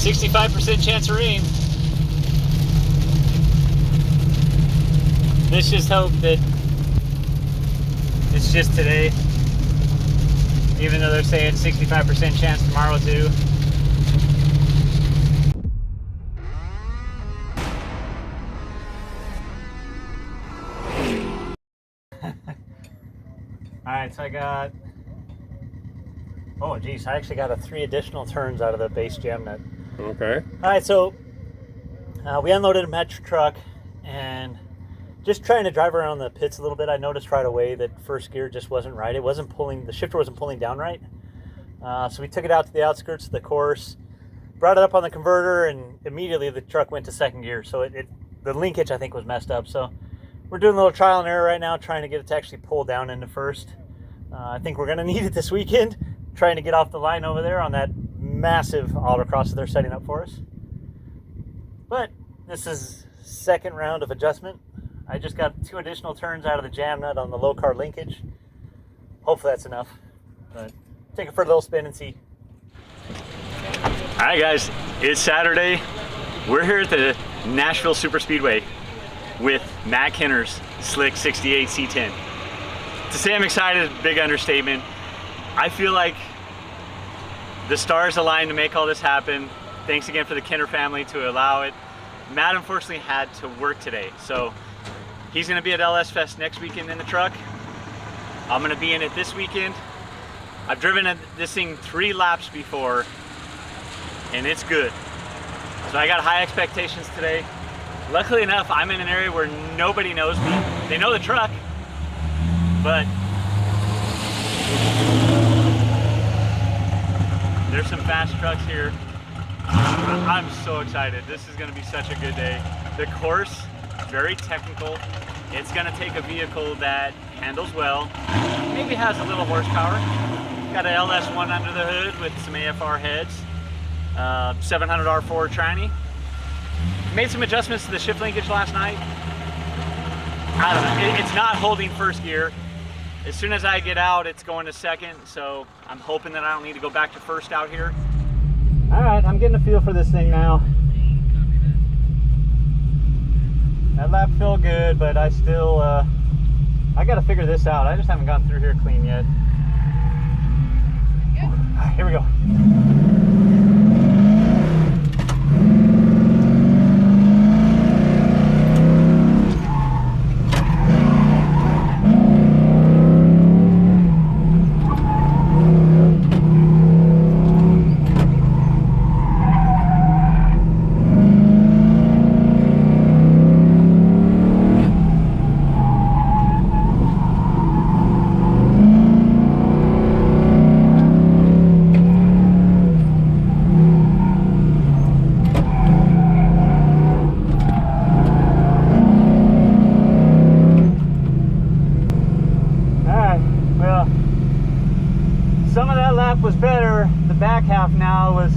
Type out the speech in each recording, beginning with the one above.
65% chance of rain. Let's just hope that it's just today, even though they're saying 65% chance tomorrow too. Alright, so I got, oh geez, I actually got 3 additional turns out of the base jam nut. Okay. Alright, so we unloaded a metric truck and just trying to drive around the pits a little bit. I noticed right away that first gear just wasn't right. It wasn't pulling, the shifter wasn't pulling down right. So we took it out to the outskirts of the course, brought it up on the converter, and immediately the truck went to second gear. So the linkage, I think, was messed up. So we're doing a little trial and error right now, trying to get it to actually pull down into first. I think we're going to need it this weekend, trying to get off the line over there on that massive autocross that they're setting up for us. But this is second round of adjustment. I just got 2 additional turns out of the jam nut on the low car linkage. Hopefully that's enough. But take it for a little spin and see. Alright guys, it's Saturday. We're here at the Nashville Super Speedway with Matt Kenner's Slick 68 C10. To say I'm excited is a big understatement. I feel like the stars aligned to make all this happen. Thanks again for the Kenner family to allow it. Matt unfortunately had to work today, so he's going to be at LS Fest next weekend in the truck. I'm going to be in it this weekend. I've driven this thing 3 laps before, and it's good. So I got high expectations today. Luckily enough, I'm in an area where nobody knows me. They know the truck, but there's some fast trucks here. I'm so excited. This is going to be such a good day. The course, very technical. It's going to take a vehicle that handles well, maybe has a little horsepower. Got an LS1 under the hood with some AFR heads, 700 R4 tranny. Made some adjustments to the shift linkage last night. I don't know, it's not holding first gear. As soon as I get out, it's going to second, so I'm hoping that I don't need to go back to first out here. All right, I'm getting a feel for this thing now. That lap felt good, but I still, I got to figure this out. I just haven't gone through here clean yet. All right, here we go. Some of that lap was better. The back half now was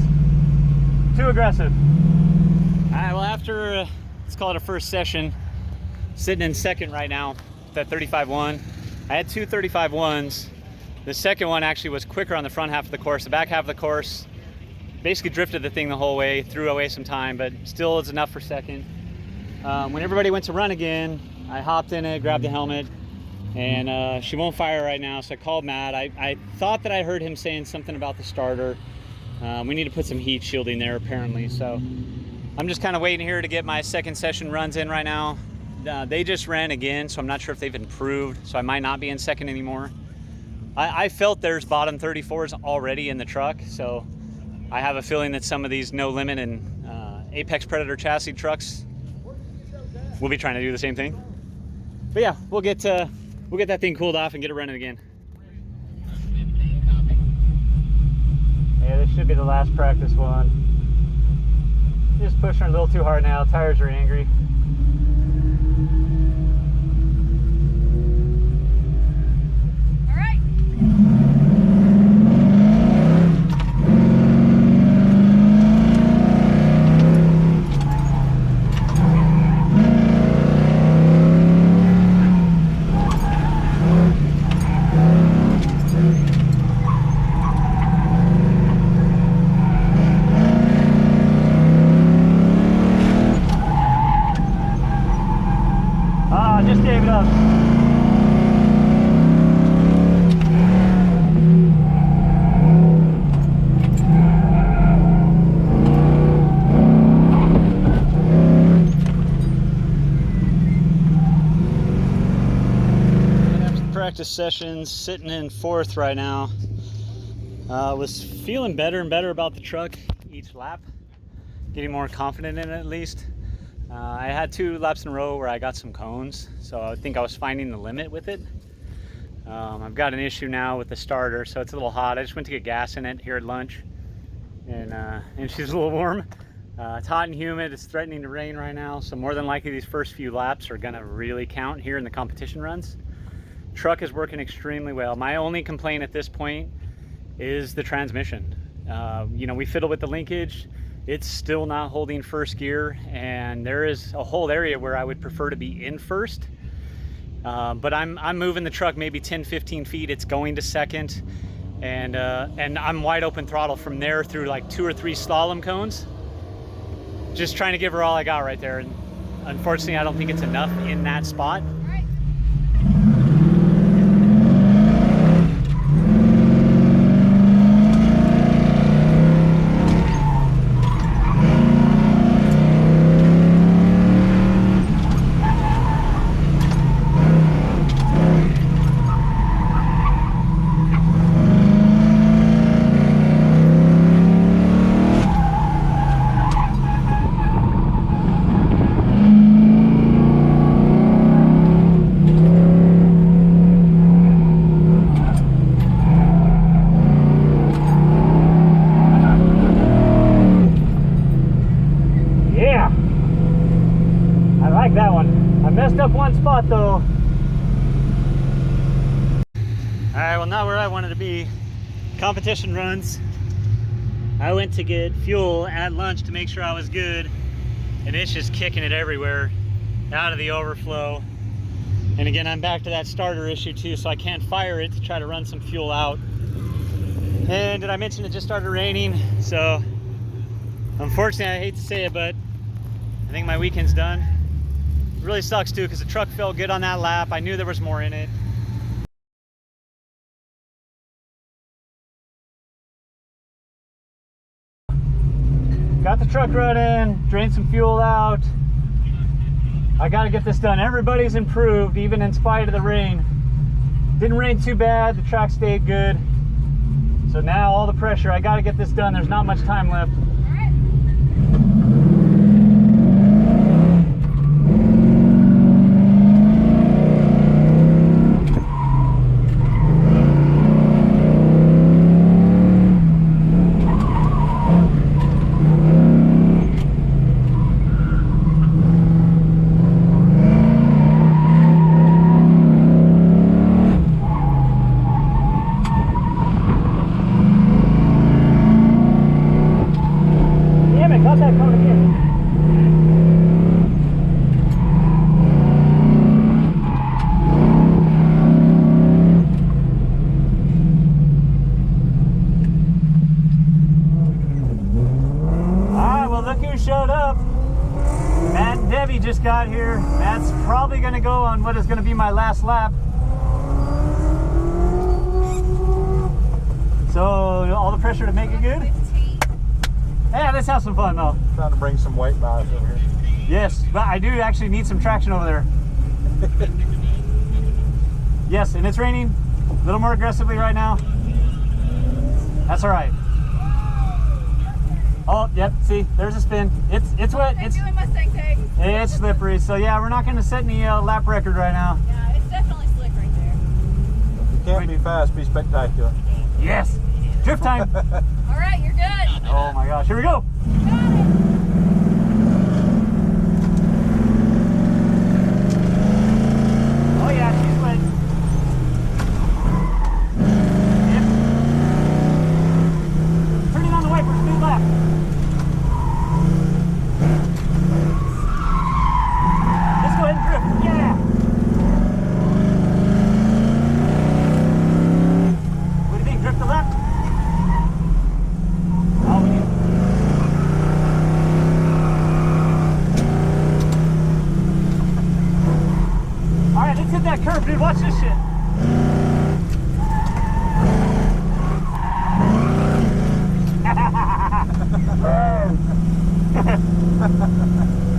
too aggressive. All right, well after, let's call it a first session, sitting in second right now, that 35-1. I had 2 35-1s. The second one actually was quicker on the front half of the course. The back half of the course basically drifted the thing the whole way, threw away some time, but still is enough for second. When everybody went to run again, I hopped in it, grabbed the helmet, and she won't fire right now, so I called Matt. I thought that I heard him saying something about the starter. We need to put some heat shielding there apparently, so I'm just kind of waiting here to get my second session runs in right now. They just ran again, so I'm not sure if they've improved, so I might not be in second anymore. I felt there's bottom 34s already in the truck, so I have a feeling that some of these No Limit and Apex Predator chassis trucks will be trying to do the same thing. But yeah, we'll get that thing cooled off and get it running again. Yeah, this should be the last practice one. Just pushing her a little too hard now. Tires are angry. All right. practice sessions, sitting in 4th right now. Was feeling better and better about the truck each lap, getting more confident in it at least. I had 2 laps in a row where I got some cones, so I think I was finding the limit with it. I've got an issue now with the starter, so it's a little hot. I just went to get gas in it here at lunch, and she's a little warm. It's hot and humid. It's threatening to rain right now, so more than likely these first few laps are gonna really count here in the competition runs. Truck is working extremely well. My only complaint at this point is the transmission. You know, we fiddle with the linkage. It's still not holding first gear, and there is a whole area where I would prefer to be in first. But I'm moving the truck maybe 10-15 feet. It's going to second, and I'm wide open throttle from there through like 2 or 3 slalom cones. Just trying to give her all I got right there, and unfortunately I don't think it's enough in that spot. That one. I messed up one spot though. Alright, well, not where I wanted to be. Competition runs. I went to get fuel at lunch to make sure I was good, and it's just kicking it everywhere out of the overflow. And again, I'm back to that starter issue too, so I can't fire it to try to run some fuel out. And did I mention it just started raining? So unfortunately, I hate to say it, but I think my weekend's done. It really sucks too, because the truck felt good on that lap. I knew there was more in it. Got the truck running, drained some fuel out. I got to get this done. Everybody's improved, even in spite of the rain. Didn't rain too bad, the track stayed good. So now all the pressure, I got to get this done. There's not much time left. Showed up. Matt and Debbie just got here. Matt's probably going to go on what is going to be my last lap. So all the pressure to make it good. Yeah, let's have some fun though. Trying to bring some weight bias over here. Yes, but I do actually need some traction over there. Yes, and it's raining a little more aggressively right now. That's all right. Oh, yep, see, there's a spin. It's wet. It's doing Mustang tag. It's slippery. So yeah, we're not going to set any lap record right now. Yeah, it's definitely slick right there. You can't be fast, be spectacular. Yes. Drift time. All right, you're good. Oh my gosh, here we go. Oh yeah, she's wet. Yep. Turning on the wipers, mid lap. Let's go ahead and drift. Yeah. What do you think? Drift the lap? Oh, we need. All right, let's hit that curve, dude. Watch this shit.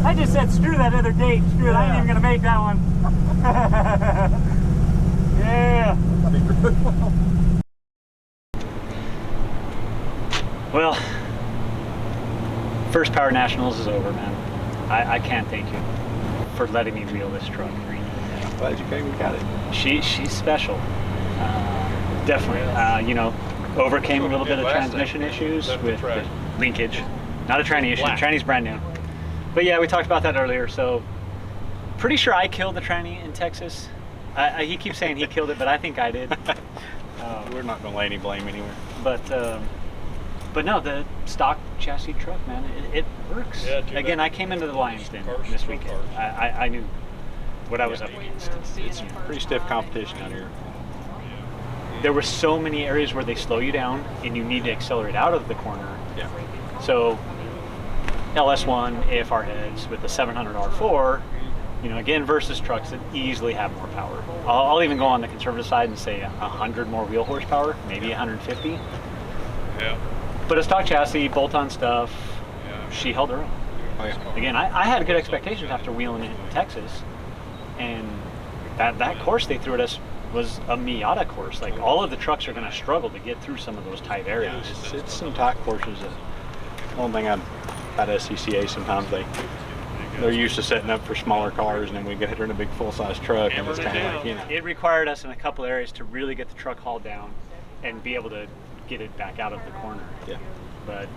I just said screw that other date. Screw it. I ain't even gonna make that one. Yeah. Well, first Power Nationals is over, man. I can't thank you for letting me wheel this truck. Glad you came and got it. She's special. Definitely. You know, overcame a little bit of transmission issues with linkage. Not a tranny issue. Tranny's brand new. But yeah, we talked about that earlier. So pretty sure I killed the tranny in Texas. He keeps saying he killed it, but I think I did. We're not going to lay any blame anywhere. But no, the stock chassis truck, man, it works. Yeah, Again, I came into the Lions Den this weekend. I knew what I was up against. It's pretty stiff competition out here. There were so many areas where they slow you down and you need to accelerate out of the corner. Yeah. So LS1 AFR heads with the 700 R4, you know, again, versus trucks that easily have more power. I'll even go on the conservative side and say 100 more wheel horsepower, maybe 150. Yeah. But a stock chassis, bolt-on stuff, she held her own. Oh, yeah. Again, I had good expectations after wheeling it in Texas, and that course they threw at us was a Miata course. Like, all of the trucks are going to struggle to get through some of those tight areas. Yeah, it's some tight courses. One thing at SCCA, sometimes they're used to setting up for smaller cars, and then we get hit in a big full-size truck, and it's kind of like, you know. It required us in a couple areas to really get the truck hauled down and be able to get it back out of the corner. Yeah. But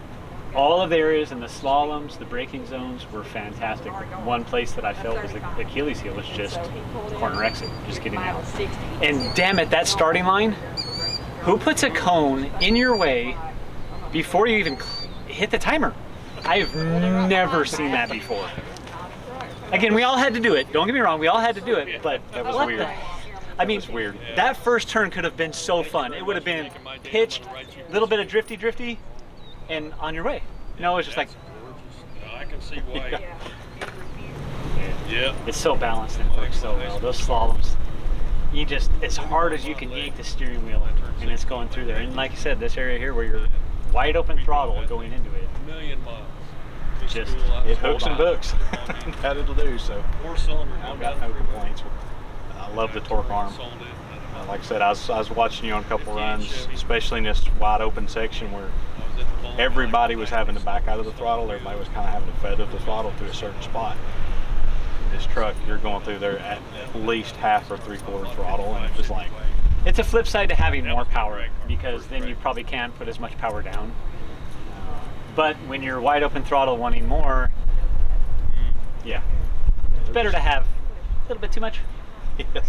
all of the areas in the slaloms, the braking zones were fantastic. One place that I felt was the Achilles heel was just corner exit, just getting out. And damn it, that starting line, who puts a cone in your way before you even hit the timer? I've never seen that before. Again, we all had to do it. Don't get me wrong, we all had to do it, but That was what weird. I mean, weird. That first turn could have been so fun. It would have been pitched, a little bit of drifty, and on your way. No, it's just like, I can see why. Yeah. it's so balanced and it works so well. Those slaloms, you just, as hard as you can yank the steering wheel, and it's going through there. And like you said, this area here where you're wide open throttle going into it, A million miles. just It hooks and books. That it'll do, so. 4-cylinder. I've got no complaints. I love the torque arm. Like I said, I was watching you on a couple runs, especially in this wide open section where everybody was having to back out of the throttle. Everybody was kind of having to feather the throttle to a certain spot. This truck, you're going through there at least half or 3/4 throttle, and it's just like, it's a flip side to having more power, because then you probably can't put as much power down. But when you're wide open throttle wanting more, yeah, it's better to have a little bit too much. yeah,